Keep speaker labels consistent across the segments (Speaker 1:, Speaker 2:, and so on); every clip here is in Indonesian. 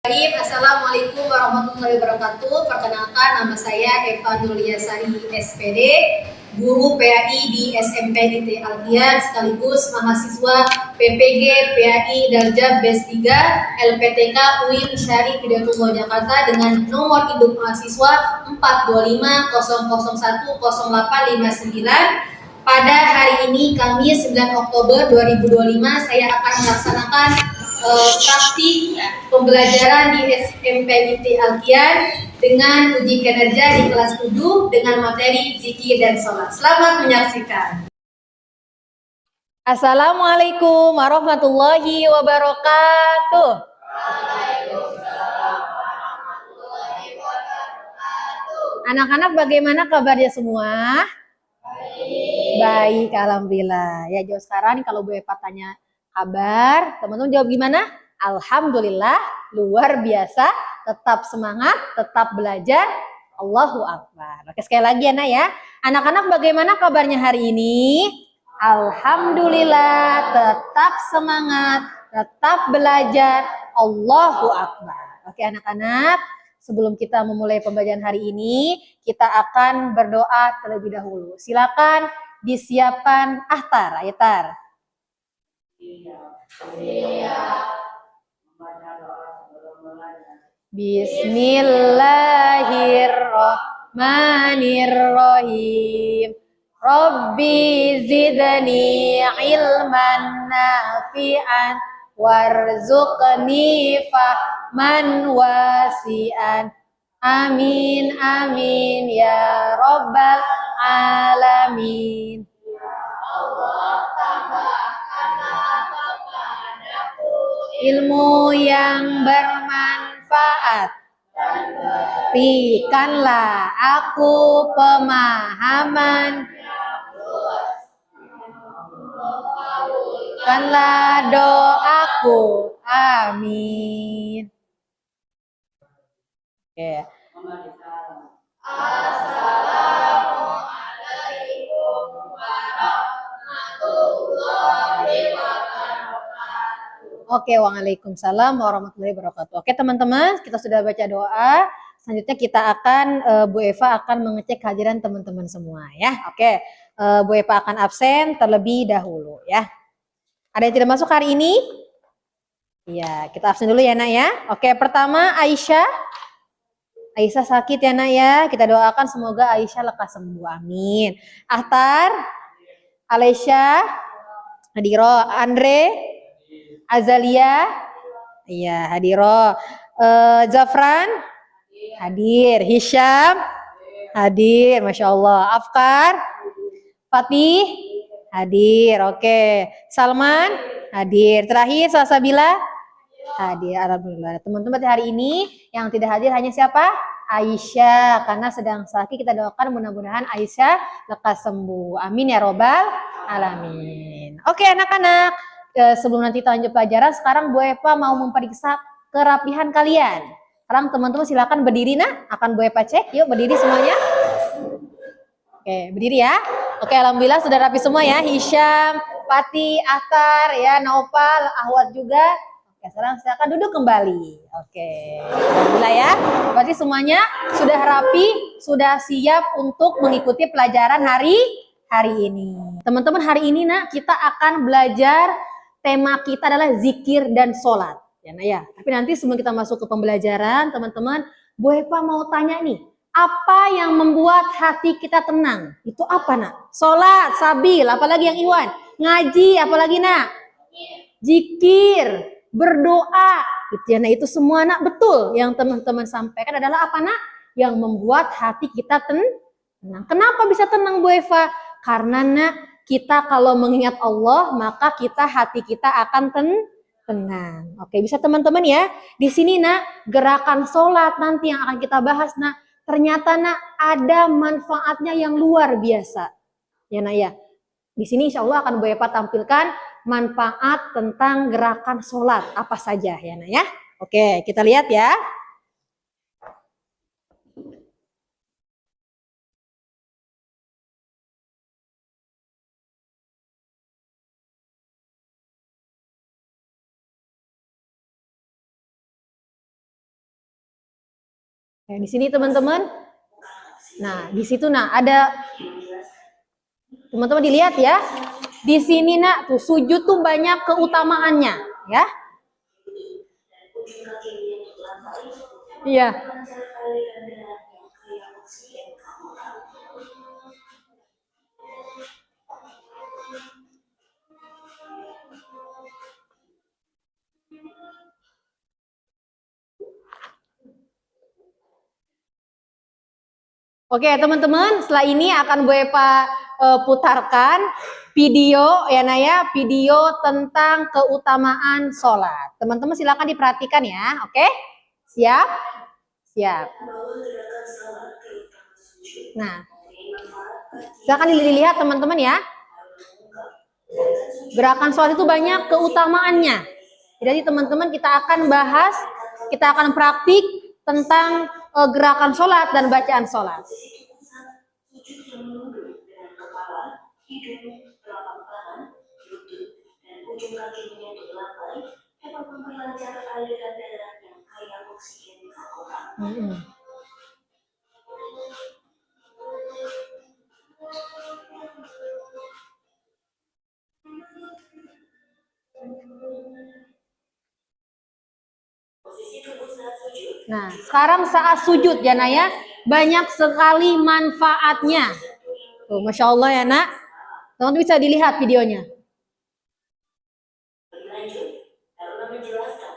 Speaker 1: Assalamualaikum warahmatullahi wabarakatuh. Perkenalkan, nama saya Eva Nuliasari SPD, guru PAI di SMP Niti Alkian, sekaligus mahasiswa PPG PAI Darjah BES 3 LPTK UIN Syarif Hidayatullah Jakarta dengan nomor induk mahasiswa 42500100859. Pada hari ini, Kamis 9 Oktober 2025, saya akan melaksanakan praktik pembelajaran di SMP Niti Alkian dengan uji kinerja di kelas 7 dengan materi zikir dan sholat. Selamat menyaksikan.
Speaker 2: Assalamualaikum warahmatullahi wabarakatuh. Anak-anak, bagaimana kabarnya semua? Baik, alhamdulillah. Ya, jauh sekarang kalau Bu Eva tanya kabar, teman-teman jawab gimana? Alhamdulillah, luar biasa, tetap semangat, tetap belajar. Allahu Akbar. Oke, sekali lagi ya, Nak ya. Anak-anak, bagaimana kabarnya hari ini? Alhamdulillah, tetap semangat, tetap belajar. Allahu Akbar. Oke, anak-anak, sebelum kita memulai pembelajaran hari ini, kita akan berdoa terlebih dahulu. Silakan disiapkan ahtar, ayatar. Bismillahirrahmanirrahim. Rabbi zidni ilman nafi'an warzuqni fahman wasi'an. Amin amin ya rabbal alamin. Allah tambahkanlah kepadaku ilmu yang bermanfaat dan berikanlah aku pemahaman. Kabulkanlah doaku. Amin. Oke. Assalamualaikum warahmatullahi wabarakatuh. Oke, waalaikumsalam warahmatullahi wabarakatuh. Oke teman-teman, kita sudah baca doa. Selanjutnya kita akan Bu Eva akan mengecek kehadiran teman-teman semua ya. Oke, Bu Eva akan absen terlebih dahulu ya. Ada yang tidak masuk hari ini? Iya, kita absen dulu ya Nak ya. Oke, pertama Aisyah. Aisyah sakit ya Nak ya. Kita doakan semoga Aisyah lekas sembuh. Amin. Ahtar, Alesya, Hadiro, Andre, Azalia, iya Hadiro, Zafran, hadir, Hisham, hadir, Masya Allah, Afkar, Fatih, hadir, oke, Salman, hadir, terakhir Salsabila, hadir, alhamdulillah. Teman-teman hari ini yang tidak hadir hanya siapa? Aisyah, karena sedang sakit. Kita doakan mudah-mudahan Aisyah lekas sembuh. Amin ya robbal alamin. Oke anak-anak, sebelum nanti kita lanjut pelajaran, sekarang Bu Eva mau memeriksa kerapihan kalian. Sekarang teman-teman silakan berdiri Nak, akan Bu Eva cek. Yuk berdiri semuanya. Oke, berdiri ya. Oke, alhamdulillah sudah rapi semua ya. Hisham, Fatih, Atar, ya, Naufal, Ahwat juga. Oke, sekarang silakan duduk kembali. Oke, alhamdulillah ya. Berarti semuanya sudah rapi, sudah siap untuk mengikuti pelajaran hari ini. Teman-teman, hari ini Nak, kita akan belajar, tema kita adalah zikir dan sholat. Ya, Nak ya. Tapi nanti sebelum kita masuk ke pembelajaran, teman-teman, Bu Eva mau tanya nih, apa yang membuat hati kita tenang? Itu apa Nak? Sholat, sabil, apalagi yang Iwan? Ngaji, apalagi Nak? Zikir, berdoa. Gitu ya. Nah itu semua Nak betul yang teman-teman sampaikan adalah apa Nak? Yang membuat hati kita tenang. Kenapa bisa tenang Bu Eva? Karena Nak, kita kalau mengingat Allah, maka hati kita akan tenang. Oke, bisa teman-teman ya. Di sini Nak, gerakan sholat nanti yang akan kita bahas Nak, ternyata Nak ada manfaatnya yang luar biasa. Ya Nak ya. Di sini insya Allah akan Bu Eva tampilkan manfaat tentang gerakan sholat apa saja ya Nak ya. Oke, kita lihat ya. Di sini teman-teman. Nah, di situ ada teman-teman dilihat ya. Di sini tuh sujud tuh banyak keutamaannya, ya. Iya. Oke, teman-teman, setelah ini akan Bu Eva putarkan video ya Naya, video tentang keutamaan sholat. Teman-teman silakan diperhatikan ya, oke? Siap? Siap. Nah, silakan dilihat teman-teman ya. Gerakan sholat itu banyak keutamaannya. Jadi teman-teman kita akan bahas, kita akan praktik tentang gerakan sholat dan bacaan sholat. Ujung kaki menyentuh lantai dapat memperlancar aliran darah yang kaya oksigen ke otak. Nah, sekarang saat sujud ya Naya, banyak sekali manfaatnya. Tuh, Masya Allah ya nak. Teman-teman bisa dilihat videonya. Lanjut, karena menjelaskan,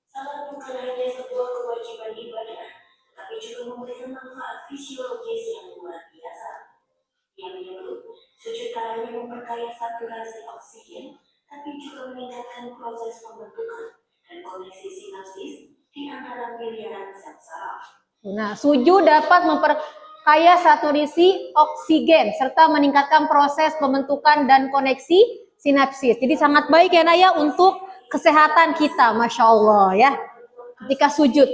Speaker 2: salat bukan hanya sebuah kewajiban ibadah, tapi juga memberikan manfaat fisiologis yang luar biasa. Ia menyebut, sujud tak hanya memperkaya saturasi oksigen, tapi juga meningkatkan proses pembentukan dan koneksi sinapsis di antara miliaran sel saraf. Nah, sujud dapat memperkaya saturasi oksigen serta meningkatkan proses pembentukan dan koneksi sinapsis. Jadi sangat baik ya Naya untuk kesehatan kita, Masya Allah ya. Ketika sujud.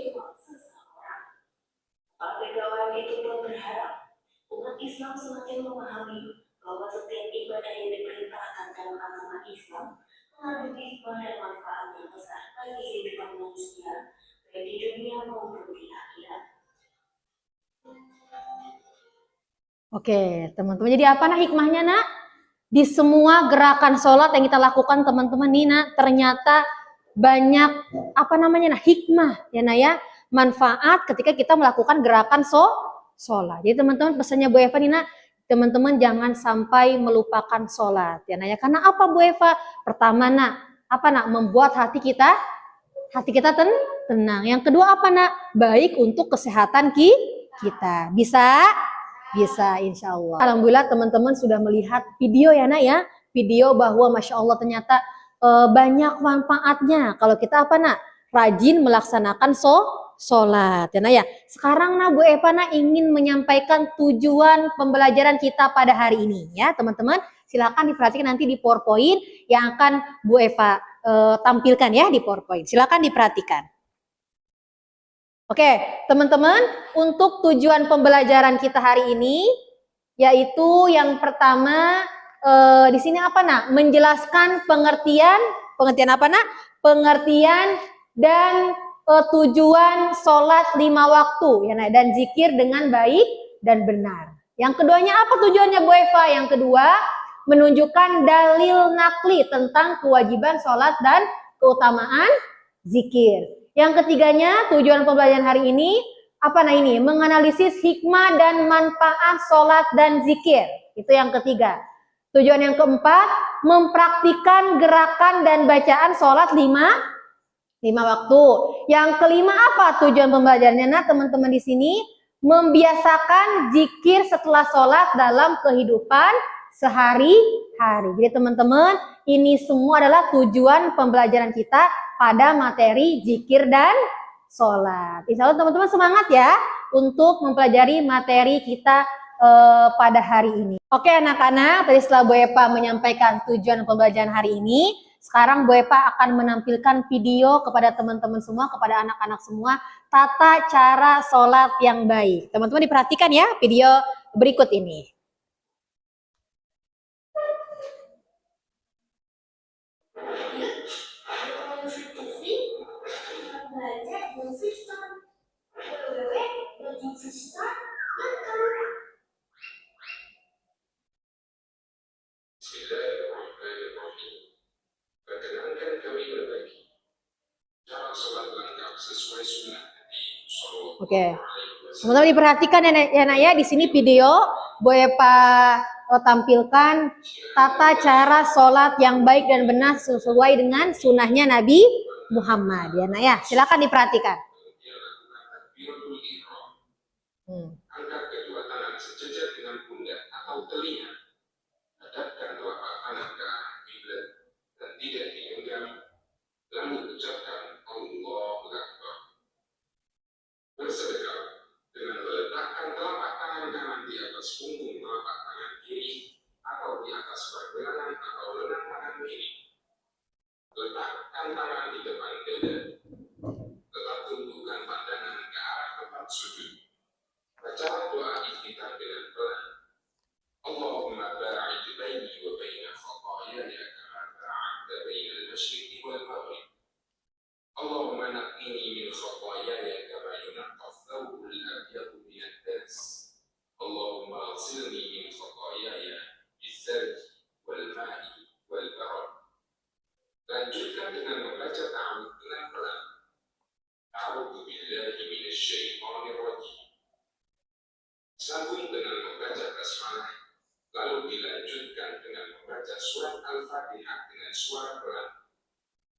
Speaker 2: Pegawai itu pun berharap umat Islam semakin memahami bahwa setiap ibadah yang diperintahkan dalam agama Islam mengandung hikmah dan manfaat yang besar bagi kehidupan manusia, baik di dunia maupun di akhirat. Oke, teman-teman. Jadi apa hikmahnya nak? Di semua gerakan sholat yang kita lakukan teman-teman nih nak, ternyata banyak hikmah ya nak ya, manfaat ketika kita melakukan gerakan sholat. Jadi teman-teman pesannya Bu Eva nih nak, teman-teman jangan sampai melupakan sholat ya nak ya. Karena apa Bu Eva? Pertama nak, membuat hati kita tenang. Yang kedua apa nak? Baik untuk kesehatan kita. Bisa, insya Allah. Alhamdulillah teman-teman sudah melihat video ya nak ya. Video bahwa Masya Allah ternyata banyak manfaatnya. Kalau kita rajin melaksanakan sholat ya nak ya. Sekarang Bu Eva ingin menyampaikan tujuan pembelajaran kita pada hari ini ya teman-teman. Silakan diperhatikan nanti di PowerPoint yang akan Bu Eva tampilkan ya di PowerPoint. Silakan diperhatikan. Oke, teman-teman, untuk tujuan pembelajaran kita hari ini, yaitu yang pertama, di sini menjelaskan pengertian apa nak? Pengertian dan tujuan sholat 5 waktu, ya nak, dan zikir dengan baik dan benar. Yang keduanya apa tujuannya Bu Eva? Yang kedua, menunjukkan dalil nakli tentang kewajiban sholat dan keutamaan zikir. Yang ketiganya, tujuan pembelajaran hari ini, menganalisis hikmah dan manfaat sholat dan zikir. Itu yang ketiga. Tujuan yang keempat, mempraktikkan gerakan dan bacaan sholat 5 waktu. Yang kelima apa tujuan pembelajarannya? Nah, teman-teman di sini membiasakan zikir setelah sholat dalam kehidupan sehari-hari. Jadi teman-teman, ini semua adalah tujuan pembelajaran kita pada materi zikir dan sholat. Insya Allah teman-teman semangat ya untuk mempelajari materi kita pada hari ini. Oke anak-anak, tadi setelah Bu Eva menyampaikan tujuan pembelajaran hari ini, sekarang Bu Eva akan menampilkan video kepada teman-teman semua, kepada anak-anak semua, tata cara sholat yang baik. Teman-teman diperhatikan ya video berikut ini.
Speaker 3: Bismillahirrahmanirrahim. Perkenankan kami berbagi cara sholat lengkap sesuai sunnah Nabi Sallallahu
Speaker 2: Oke.
Speaker 3: Alaihi Wasallam.
Speaker 2: Teman-teman diperhatikan ya Nak ya, di sini video Bu Eva tampilkan tata cara sholat yang baik dan benar sesuai dengan sunnahnya Nabi Muhammad ya Nak ya. Silakan diperhatikan.
Speaker 3: Kemudian lakukan takbiratul ihram.
Speaker 2: Hmm.
Speaker 3: Angkat kedua tangan sejajar dengan pundak atau telinga. Hadapkan telapak tangan ke arah kiblat dan tidak digenggam. Lalu ucapkan Allahu Akbar. Bersedekap dengan meletakkan telapak tangan kanan di atas punggung telapak tangan kiri atau di atas pergelangan atau lengan tangan kiri. Letakkan tangan di depan dada. Tetap tundukkan pandangan ke arah tempat sujud. Bacalah doa iftitah dengan pelan. Allahumma ba'id baini wa baina khataayaya kama ba'adta baina al-masyriqi wal maghrib. Allahumma naqqini min khataayaya kama yunqqa ath-thawbu al-abyadu min ad-dans. Allahumma ighsilni min khataayaya bis-salji wal ma'i wal barad. Lanjutkan dengan membaca ta'awudz dengan pelan. A'udzu billahi minasy syaithanir rajim. Sambung dengan membaca basmalah, lalu dilanjutkan dengan membaca surat Al-Fatihah dengan suara pelan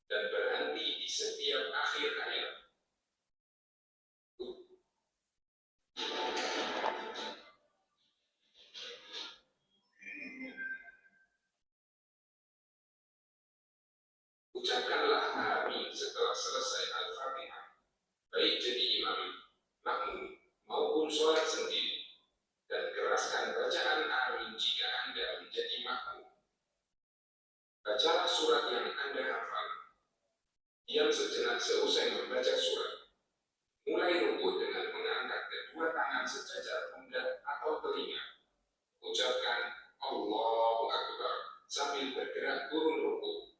Speaker 3: dan berhenti di setiap akhir ayat. Ucapkanlah amin setelah selesai Al-Fatihah, baik jadi imam, makmum, maupun sholat sendiri. Dan keraskan bacaan amin jika Anda menjadi makmum. Bacalah surat yang Anda hafal. Diam sejenak seusai membaca surat. Mulai rukuk dengan mengangkat kedua tangan sejajar pundak atau telinga. Ucapkan Allahu Akbar sambil bergerak turun rukuk.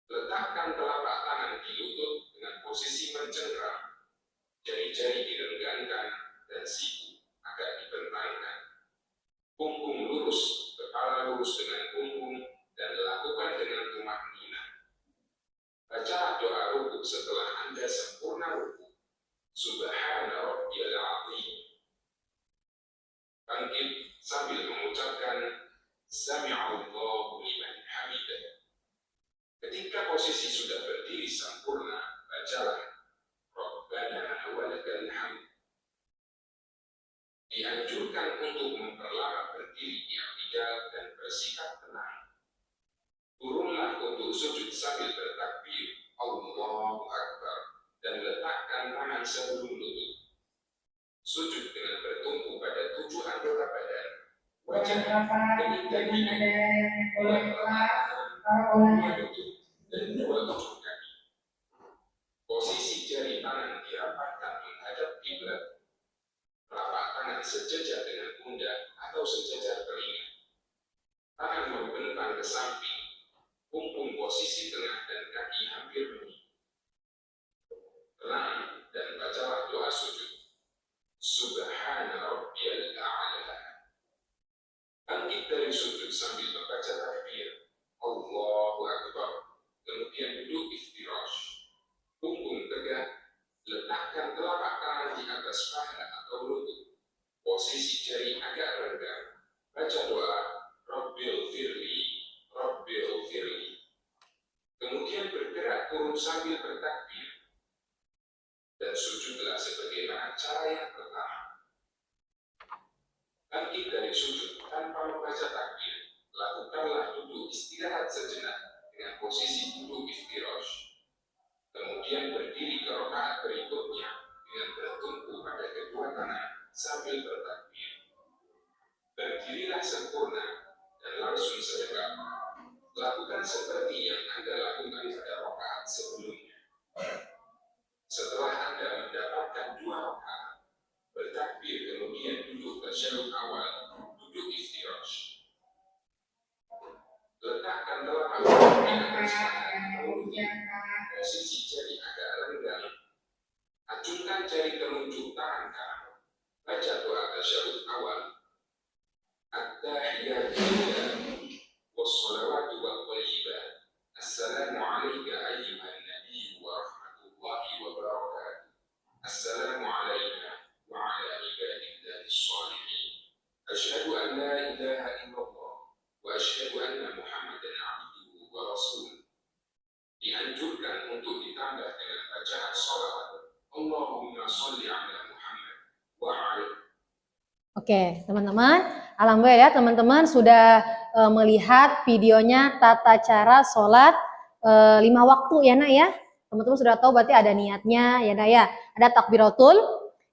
Speaker 3: Letakkan telapak tangan di lutut dengan posisi mencengkram. Jari-jari direnggangkan dan siku agak dibentangkan. Punggung lurus, kepala lurus dengan punggung, dan lakukan dengan tumakninah. Bacalah doa rukuk setelah Anda sempurna rukuk. Subhana rabbiyal azim. Bangkit sambil mengucapkan Sami'allahu liman hamidah. Ketika posisi sudah berdiri sempurna, bacalah Rabbana walakal hamd. Dianjurkan untuk memperlama berdiri i'tidal dan bersikap tenang. Turunlah untuk sujud sambil bertakbir Allahu Akbar dan letakkan tangan sebelum lutut. Sujud dengan bertumpu pada 7 anggota badan. Wajah, kening dan bibir, 2 telapak tangan, 2 lutut, dan 2 ujung kaki. Posisi jari tangan dirapatkan menghadap kiblat. Telapak tangan sejajar dengan pundak atau sejajar telinga. Tangan membentang ke samping, punggung posisi tengah dan kaki hampir menyatu. Tenang dan bacalah doa sujud. Subhana rabbiyal a'la. Bangkit dari sujud sambil membaca takbir Allahu Akbar. Kemudian duduk iftirash. Punggung tegak. Letakkan telapak tangan di atas paha atau lutut. Posisi jari agak renggang. Baca doa Rabbil firli, Rabbil firli. Kemudian bergerak turun sambil bertakbir. Dan sujudlah sebagaimana cara yang pertama. Bangkit dari sujud tanpa membaca takbir. Lakukanlah duduk istirahat sejenak dengan posisi duduk iftirash. Kemudian berdiri ke rakaat berikutnya dengan bertumpu pada kedua tangan sambil bertakbir. Berdirilah sempurna dan langsung sedekap. Lakukan seperti yang Anda lakukan pada rakaat sebelumnya. Setelah Anda mendapatkan 2 rakaat, bertakbir kemudian duduk tasyahud awal, duduk iftirash. Letakkan telapak tangan di atas paha atau lutut. Posisi jari agak renggang. Acungkan jari telunjuk tangan kanan. baca doa tasyahud awal. At-tahiyatu lillah was-salawatu wat-thayyibat. Assalamu alayka ayyuhan nabiy wa rahmatullahi wa barakatuh. Assalamu alayna wa ala ibadillahi shalihin. Asyhadu an la ilaha illallah wa asyhadu anna Muhammadan abduhu wa rasuluh. Dianjurkan untuk ditambah dengan bacaan salawat. Allahumma sholli ala Muhammad wa ala.
Speaker 2: Oke, teman-teman, alhamdulillah ya teman-teman sudah melihat videonya tata cara sholat 5 waktu ya nak ya. Teman-teman sudah tahu berarti ada niatnya ya nak ya. Ada takbiratul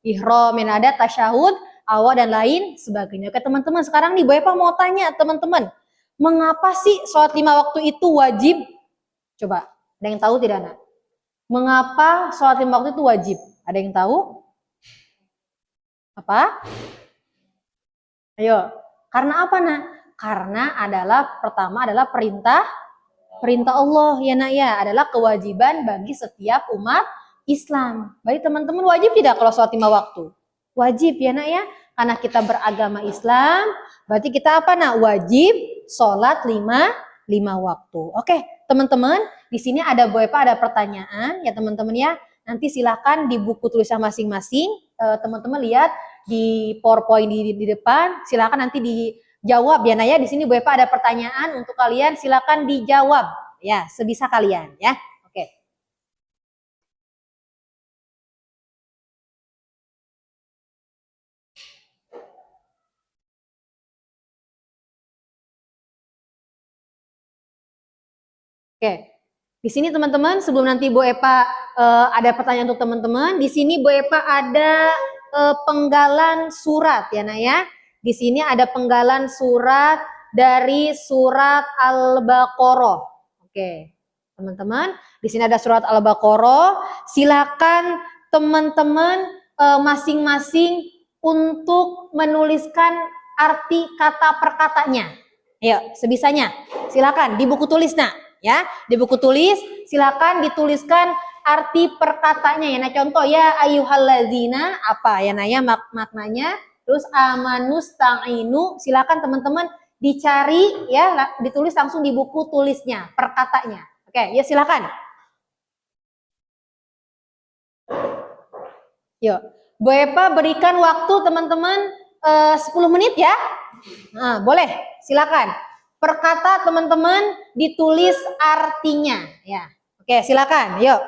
Speaker 2: ihram, ada tasyahud awal dan lain sebagainya. Oke teman-teman, sekarang nih Bu Eva mau tanya teman-teman, mengapa sih sholat 5 waktu itu wajib? Coba, ada yang tahu tidak nak? Mengapa sholat 5 waktu itu wajib? Ada yang tahu? Apa? Ayo, karena apa nak? Karena pertama adalah perintah Allah ya nak ya, adalah kewajiban bagi setiap umat Islam. Baik teman-teman, wajib tidak kalau sholat 5 waktu? Wajib ya nak ya, karena kita beragama Islam, berarti kita apa nak? Wajib sholat 5 waktu. Oke teman-teman, di sini ada Bu Eva ada pertanyaan ya teman-teman ya. Nanti silakan di buku tulisan masing-masing, teman-teman lihat di PowerPoint di depan, silakan nanti dijawab ya Naya. Di sini Bu Eva ada pertanyaan untuk kalian, silakan dijawab ya sebisa kalian ya. Oke. Oke. Di sini teman-teman, sebelum nanti Bu Eva ada pertanyaan untuk teman-teman, di sini Bu Eva ada penggalan surat ya nak ya. Di sini ada penggalan surat dari surat Al-Baqarah. Oke, teman-teman, di sini ada surat Al-Baqarah. Silakan teman-teman masing-masing untuk menuliskan arti kata per katanya. Ayo, sebisanya. Silakan di buku tulis nak, ya. Di buku tulis silakan dituliskan arti perkatanya ya. Nah contoh ya ayyuhallazina apa ya Naya maknanya. Terus amanusta'inu silakan teman-teman dicari ya, ditulis langsung di buku tulisnya perkatanya. Oke, ya silakan. Yuk, Bu Eva berikan waktu teman-teman 10 menit ya. Nah, boleh, silakan. Perkata teman-teman ditulis artinya ya. Oke, silakan. Yuk.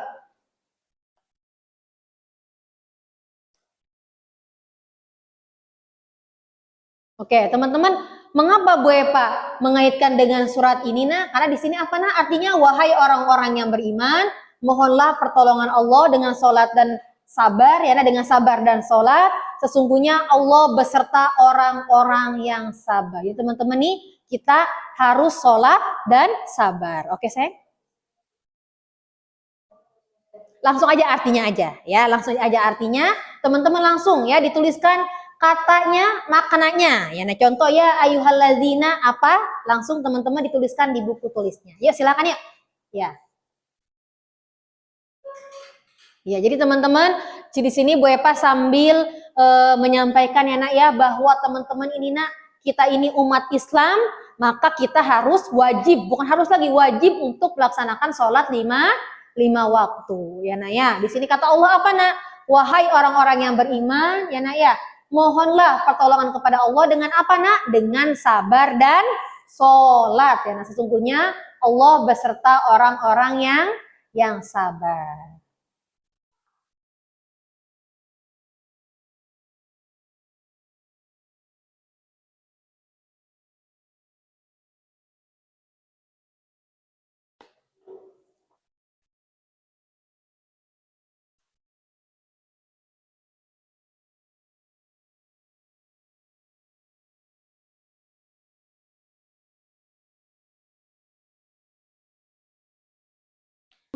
Speaker 2: Oke, teman-teman, mengapa Bu Eva mengaitkan dengan surat ini nah? Karena di sini apa nah? Artinya wahai orang-orang yang beriman, mohonlah pertolongan Allah dengan sholat dan sabar ya, dengan sabar dan sholat. Sesungguhnya Allah beserta orang-orang yang sabar. Ya teman-teman nih, kita harus sholat dan sabar. Oke sayang? Langsung aja artinya aja ya, langsung aja artinya. Teman-teman langsung ya dituliskan katanya, maknanya ya. Nah contoh ya ayyuhallazina apa, langsung teman-teman dituliskan di buku tulisnya. Yuk silakan yuk ya. Ya jadi teman-teman di sini Bu Eva sambil menyampaikan ya nak ya, bahwa teman-teman ini nak, kita ini umat Islam, maka kita harus wajib, bukan harus lagi, wajib untuk melaksanakan sholat 5 waktu ya nak ya. Di sini kata Allah apa nak? Wahai orang-orang yang beriman ya nak ya, mohonlah pertolongan kepada Allah dengan apa nak? Dengan sabar dan sholat ya. Nah sesungguhnya Allah beserta orang-orang yang sabar.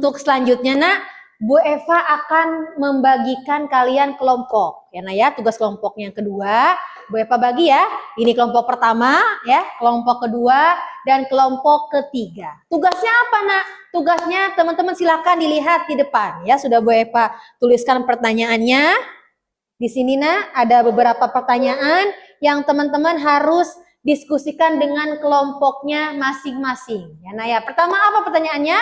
Speaker 2: Untuk selanjutnya nak, Bu Eva akan membagikan kalian kelompok ya nak ya. Tugas kelompoknya yang kedua Bu Eva bagi ya. Ini kelompok pertama ya, kelompok kedua dan kelompok ketiga. Tugasnya apa nak? Tugasnya teman-teman silakan dilihat di depan ya. Sudah Bu Eva tuliskan pertanyaannya Di sini nak ada beberapa pertanyaan yang teman-teman harus diskusikan dengan kelompoknya masing-masing. Ya, nah ya, pertama apa pertanyaannya?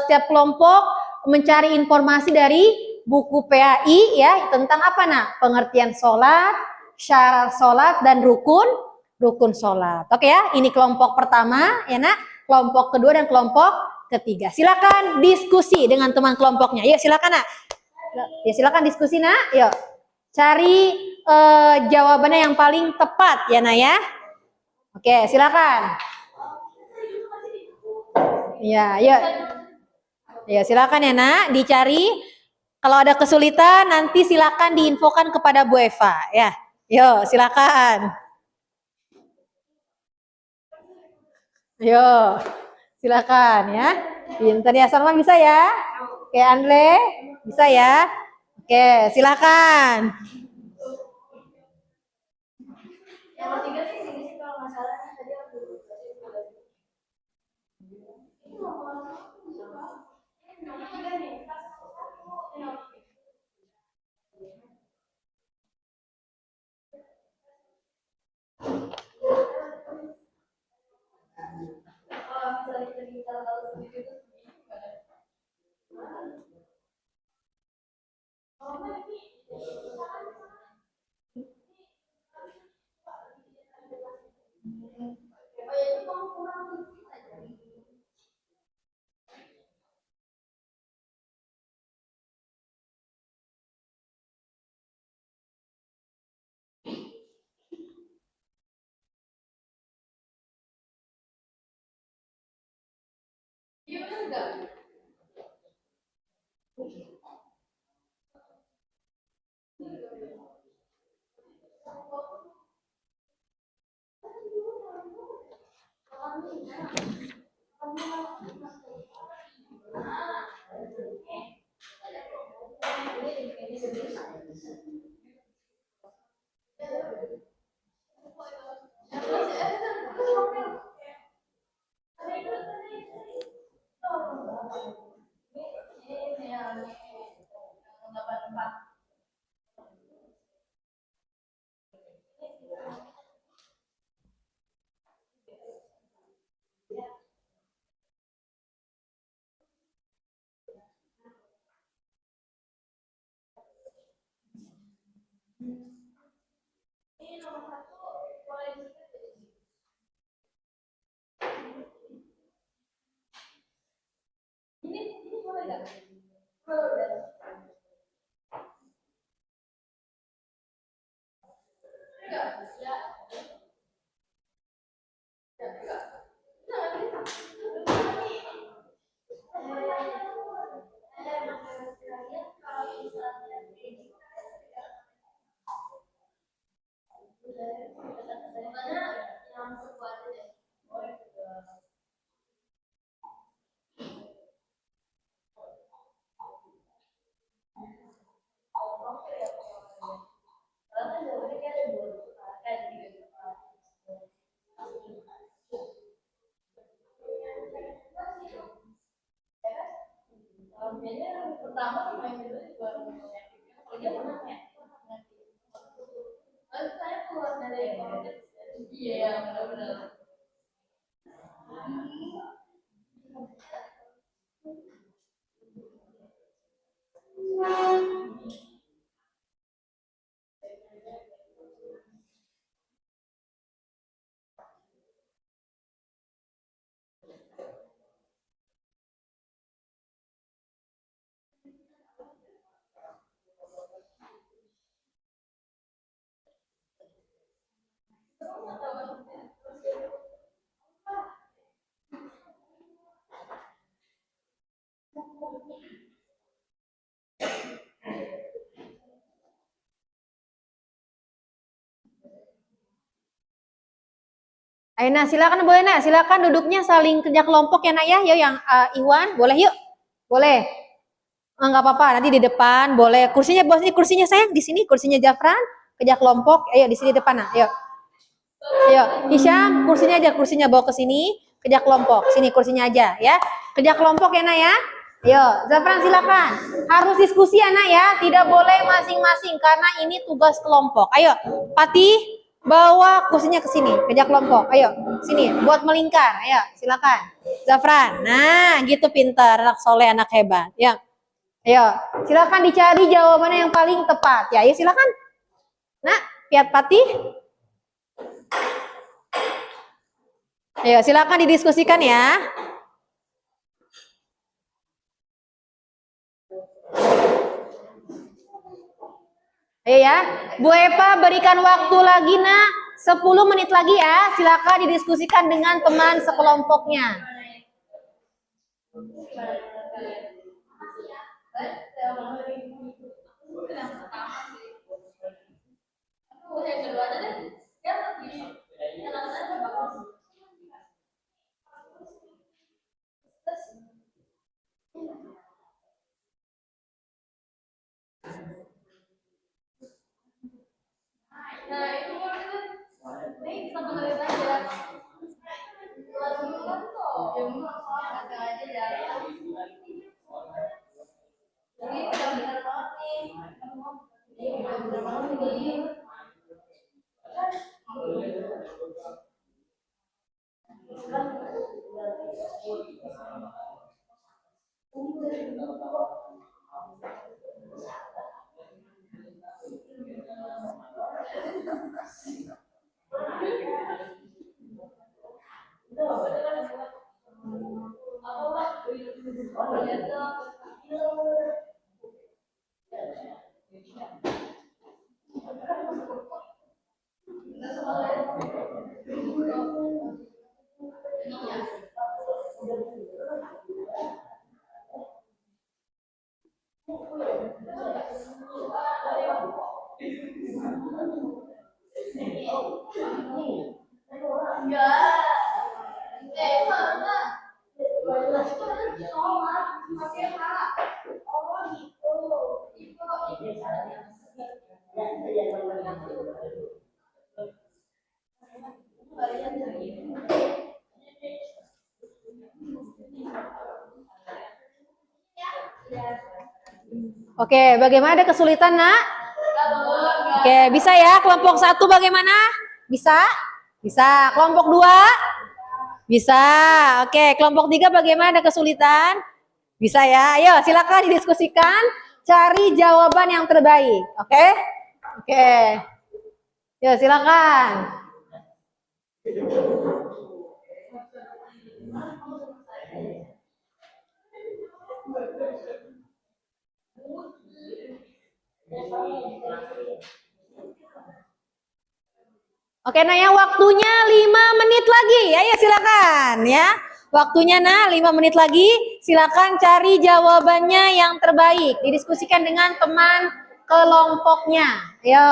Speaker 2: Setiap kelompok mencari informasi dari buku PAI ya tentang apa nak? Pengertian sholat, syarat sholat dan rukun sholat. Oke ya, ini kelompok pertama ya nak. Kelompok kedua dan kelompok ketiga. Silakan diskusi dengan teman kelompoknya. Yuk silakan nak. Ya silakan diskusi nak. Yuk cari jawabannya yang paling tepat ya nak ya. Oke silakan. Ya yuk. Ya silakan ya nak dicari. Kalau ada kesulitan nanti silakan diinfokan kepada Bu Eva ya. Yuk silakan. Yo, silakan ya. Pintar ya, Salma bisa ya? Oke, Andre bisa ya? Oke, silakan.
Speaker 1: Yang ketiga sih sini sih kalau masalahnya tadi aku
Speaker 2: Ayo nak, silakan boleh nak, silakan duduknya saling kerja kelompok ya nak ya. Yuk yang Iwan, boleh yuk, boleh. Enggak apa-apa, nanti di depan boleh. Kursinya bos ini kursinya sayang di sini, kursinya Jafran, kerja kelompok. Ayo di sini depan nak, yuk. Ayo, Isyam, kursinya aja, kursinya bawa ke sini, kerja kelompok. Sini kursinya aja ya. Kerja kelompok ya nak ya. Ayo, Zafran silakan. Harus diskusi anak ya, tidak boleh masing-masing karena ini tugas kelompok. Ayo, Pati bawa kursinya ke sini, kerja kelompok. Ayo, sini buat melingkar. Ayo, silakan. Zafran. Nah, gitu pintar, anak soleh, anak hebat. Ya. Ayo, silakan dicari jawabannya yang paling tepat. Ya, ayo silakan. Nah, Piat Pati. Ayo, silakan didiskusikan ya. Ayo ya, Bu Eva berikan waktu lagi nak, 10 menit lagi ya, silakan didiskusikan dengan teman sekelompoknya. Oke, bagaimana, ada kesulitan nak? Oke, bisa ya, kelompok 1 bagaimana? Bisa? Bisa. Kelompok 2? Bisa. Oke, kelompok 3 bagaimana, ada kesulitan? Bisa ya, ayo silakan didiskusikan, cari jawaban yang terbaik, oke? Oke, yuk silakan. Oke, nah ya waktunya 5 menit lagi, ayo silakan ya. Waktunya nah 5 menit lagi, silakan cari jawabannya yang terbaik, didiskusikan dengan teman kelompoknya. Ayo.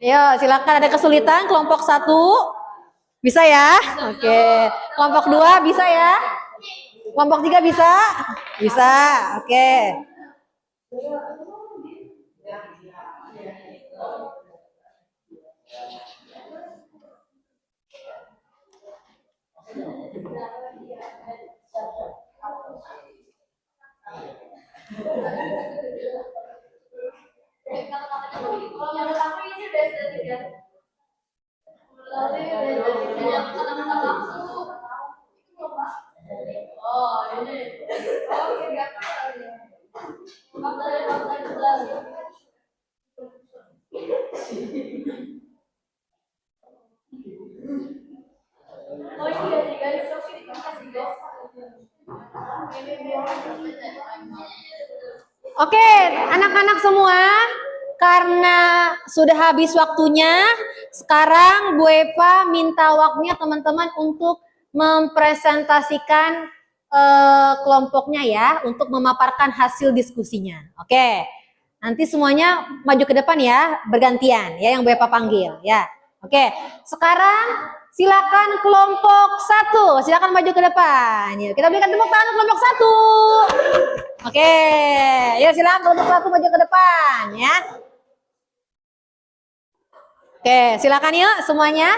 Speaker 2: Ayo, silakan, ada kesulitan kelompok 1? Bisa ya? Oke. Kelompok 2 bisa ya? Kelompok 3 bisa? Bisa. Oke. Oke, anak-anak semua, karena sudah habis waktunya, sekarang Bu Eva minta waktunya teman-teman untuk mempresentasikan kelompoknya ya, untuk memaparkan hasil diskusinya. Oke, nanti semuanya maju ke depan ya, bergantian ya, yang Bu Eva panggil ya. Oke, sekarang silakan kelompok 1, silakan maju ke depan. Yuk, kita berikan tepuk tangan kelompok 1. Oke, yuk silakan kelompok 1 maju ke depan ya. Oke, silakan yuk semuanya.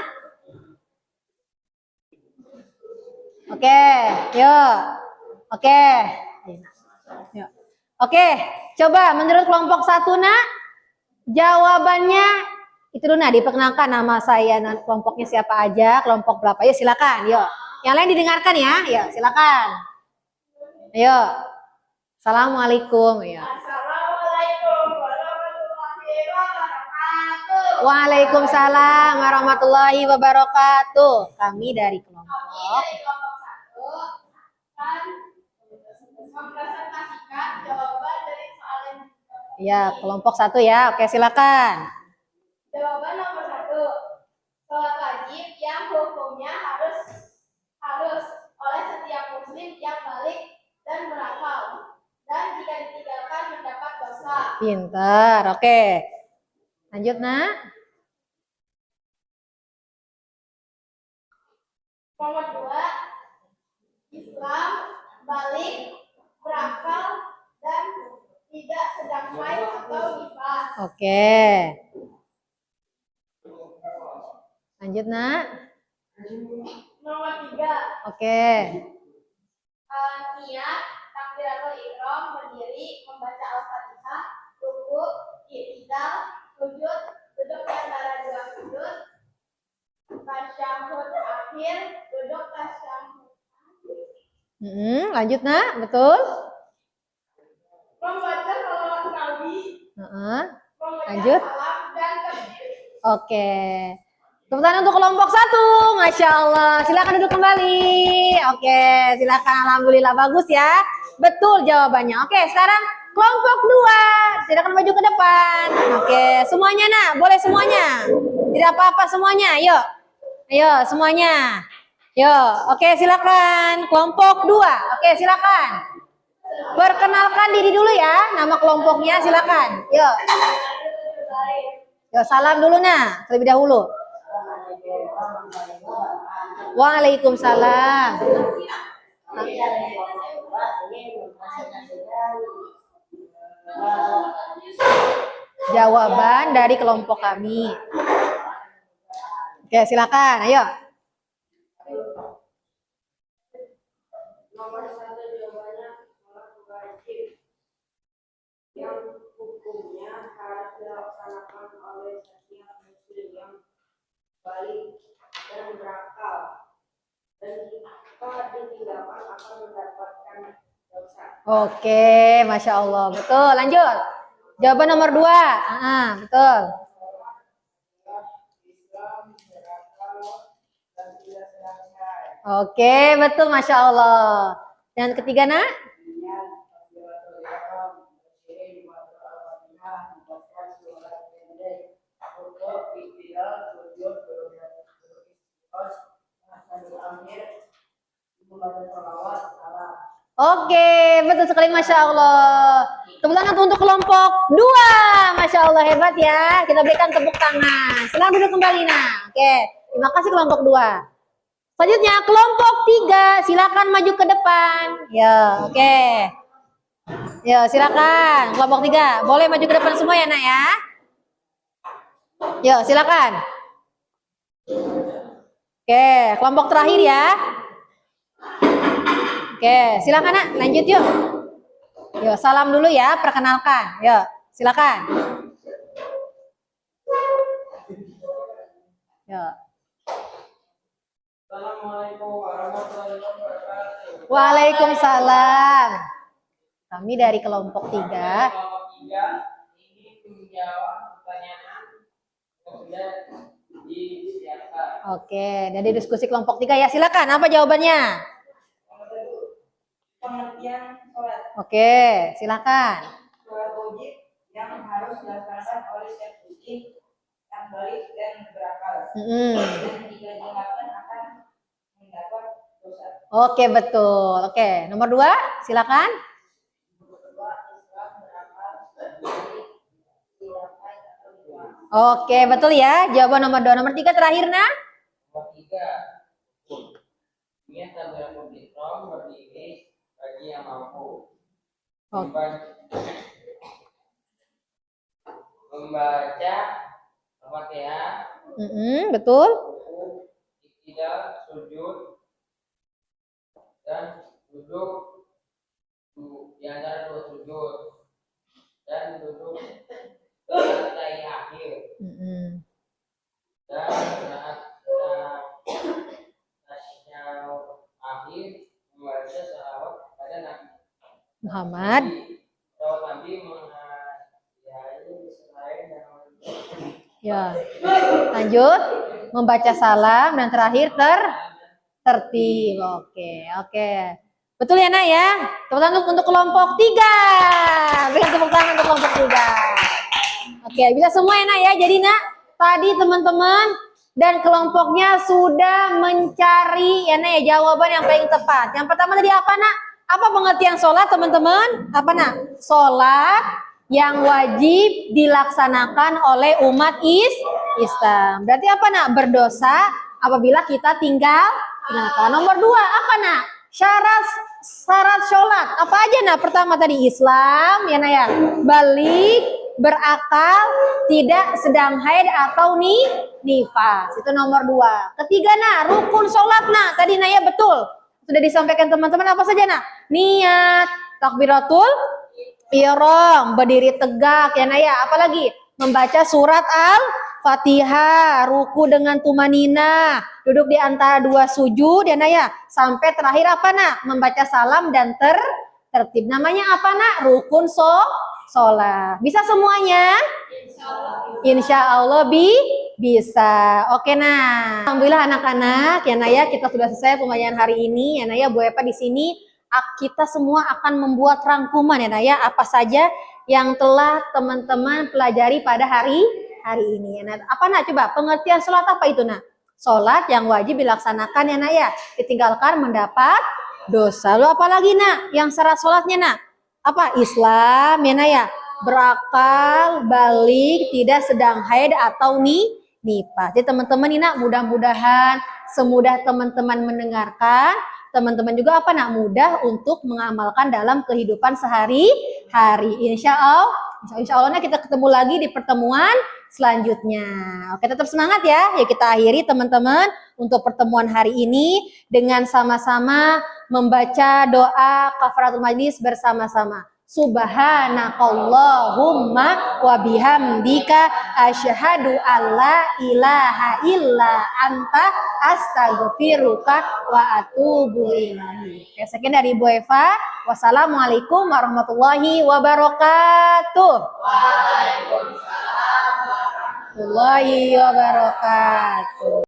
Speaker 2: Oke, yuk. Oke. Yuk. Oke, coba menurut kelompok 1 nak, jawabannya itu dulu nak, diperkenalkan nama saya, kelompoknya siapa aja, kelompok berapa, ya silakan, yuk. Yang lain didengarkan ya, ya silakan. Ayo. Assalamualaikum, ya.
Speaker 4: Assalamualaikum warahmatullahi wabarakatuh.
Speaker 2: Waalaikumsalam warahmatullahi wabarakatuh. Kami dari kelompok.
Speaker 4: Satu akan mempresentasikan jawaban dari soal yang
Speaker 2: Ya, kelompok 1 ya. Oke, silakan.
Speaker 4: jawaban nomor 1. Sholat wajib yang hukumnya harus oleh setiap muslim yang balik dan berakal, dan jika ditinggalkan mendapat dosa.
Speaker 2: Pintar. Oke. Lanjut, nak.
Speaker 4: Nomor 2, Islam, balik, berakal, dan tidak sedang haid atau nifas.
Speaker 2: Oke. Lanjut, nak.
Speaker 4: Nomor 3,
Speaker 2: Oke.
Speaker 4: niat, takbiratul ihram, berdiri, membaca Al-Fatihah, ruku, i'tidal, sujud, duduk di antara dua sujud, tasyahud akhir, duduk tasyahud.
Speaker 2: Lanjut, nak. Betul.
Speaker 4: Membaca salawat Nabi, membaca
Speaker 2: Lanjut.
Speaker 4: salam dan takbir.
Speaker 2: Oke. Tepuk tangan untuk kelompok 1. Masya Allah. Silakan duduk kembali. Oke, silakan. Alhamdulillah bagus ya. Betul jawabannya. Oke, sekarang kelompok 2. Silakan maju ke depan. Oke, semuanya nak. Boleh semuanya. Tidak apa-apa semuanya. Yuk. Ayo semuanya. Yuk. Oke, silakan. Kelompok 2. Oke, silakan. Perkenalkan diri dulu ya. Nama kelompoknya silakan. Yuk. Yuk, salam dulu nah. Terlebih dahulu. Waalaikumsalam. Jawaban dari kelompok kami. Oke, silakan. Ayo.
Speaker 4: Nomor 1 jawabannya sholat wajib yang hukumnya harus dilaksanakan oleh setiap muslim yang balik dan berakal, dan jika ditinggalkan akan mendapatkan dosa.
Speaker 2: Oke, Masya Allah. Betul, lanjut. Jawaban nomor 2. Betul.
Speaker 4: Islam, berakal, dan tidak sedang haid.
Speaker 2: Oke, betul, Masya Allah. Dan ketiga, nak? Oke, betul sekali, Masya Allah. Tepuk tangan untuk kelompok 2. Masya Allah, hebat ya. Kita berikan tepuk tangan. Silakan duduk kembali, nah. Oke, terima kasih kelompok 2. Selanjutnya, kelompok 3. Silakan maju ke depan. Ya, oke. Ya, silakan. Kelompok 3. Boleh maju ke depan semua ya, nak ya. Ya, silakan. Oke, kelompok terakhir ya. Oke, silakan nak, lanjut yuk. Yuk, salam dulu ya, perkenalkan. Yuk, silakan. Yuk.
Speaker 4: Assalamualaikum warahmatullahi wabarakatuh.
Speaker 2: Waalaikumsalam. Kami dari kelompok 3.
Speaker 4: Kelompok 3 ini menjawab pertanyaan yang sudah disiapkan.
Speaker 2: Oke, dari diskusi kelompok 3 ya, silakan. Apa jawabannya?
Speaker 4: Pengertian sholat.
Speaker 2: Oke, silakan.
Speaker 4: Sholat wajib yang harus dilaksanakan oleh setiap muslim yang balik dan berakal. Dan jika dilakukan akan mendapat dosa.
Speaker 2: Oke, betul. Oke, nomor 2, silakan.
Speaker 4: Nomor 2, Islam, berakal, balik, tidak haid atau nifas.
Speaker 2: Oke, betul ya. Jawaban nomor 2. Nomor 3 terakhir, nah.
Speaker 4: Nomor 3, niat takbiratul ihram, berdiri bagi yang mampu. Membaca Al-Fatihah,
Speaker 2: Betul.
Speaker 4: tidak sujud dan duduk
Speaker 5: di antara dua sujud dan duduk lantai akhir dan saat tasyahud akhir membaca salawat pada Nabi
Speaker 2: Muhammad.
Speaker 5: salawat Nabi menghadiahi selain dan
Speaker 2: Ya. Lanjut membaca salam dan terakhir tertib. Oke. Betul ya, Nak ya? Tepuk tangan untuk kelompok 3. Berikan tepuk tangan untuk kelompok 3. Oke, bisa semua ya, Nak ya. Jadi, Nak, tadi teman-teman dan kelompoknya sudah mencari ya, Nak ya, jawaban yang paling tepat. Yang pertama tadi apa, Nak? Apa pengertian sholat, teman-teman? Apa, Nak? Sholat yang wajib dilaksanakan oleh umat Islam. Berarti apa, Nak? Berdosa apabila kita tinggalkan. Nomor 2 apa, Nak? Syarat sholat apa aja, Nak? Pertama tadi Islam ya, Nak ya, balik, berakal, tidak sedang haid atau nifas. Itu nomor 2. Ketiga, Nak, rukun sholat, Nak. Tadi, Nak ya, betul sudah disampaikan teman-teman. Apa saja, Nak? Niat, takbiratul ihram, berdiri tegak ya, Nak ya. Apalagi membaca surat Al-Fatihah, ruku dengan tumanina, duduk di antara 2 sujud ya, Nak ya. Sampai terakhir apa, Nak? Membaca salam dan tertib. Namanya apa, Nak? Rukun sholat. Bisa semuanya? Insya Allah bisa. Oke, Nah. Alhamdulillah anak-anak ya, Nak ya, kita sudah selesai pembelajaran hari ini ya, Nak ya. Bu Eva di sini kita semua akan membuat rangkuman ya, Nak ya, apa saja yang telah teman-teman pelajari pada hari ini ya, Nak. Apa, Nak? Coba pengertian sholat apa itu, Nak? Sholat yang wajib dilaksanakan ya, Nak ya, ditinggalkan mendapat dosa. Lalu apa lagi, Nak? Yang syarat sholatnya, Nak? Apa? Islam ya, Nak ya, berakal, balik, tidak sedang haid atau nifas. Jadi teman-teman ini, Nak, mudah-mudahan semudah teman-teman mendengarkan, teman-teman juga apa, Nak, mudah untuk mengamalkan dalam kehidupan sehari-hari. Insya Allah, Nak, kita ketemu lagi di pertemuan selanjutnya. Oke, tetap semangat ya. Yuk kita akhiri teman-teman untuk pertemuan hari ini dengan sama-sama membaca doa kafaratul majlis bersama-sama. Subhanakallahumma wa bihamdika asyhadu alla ilaha illa anta astaghfiruka wa atubu ilaik. Sekian dari Bu Eva. Wassalamualaikum warahmatullahi wabarakatuh. Waalaikumsalam warahmatullahi wabarakatuh.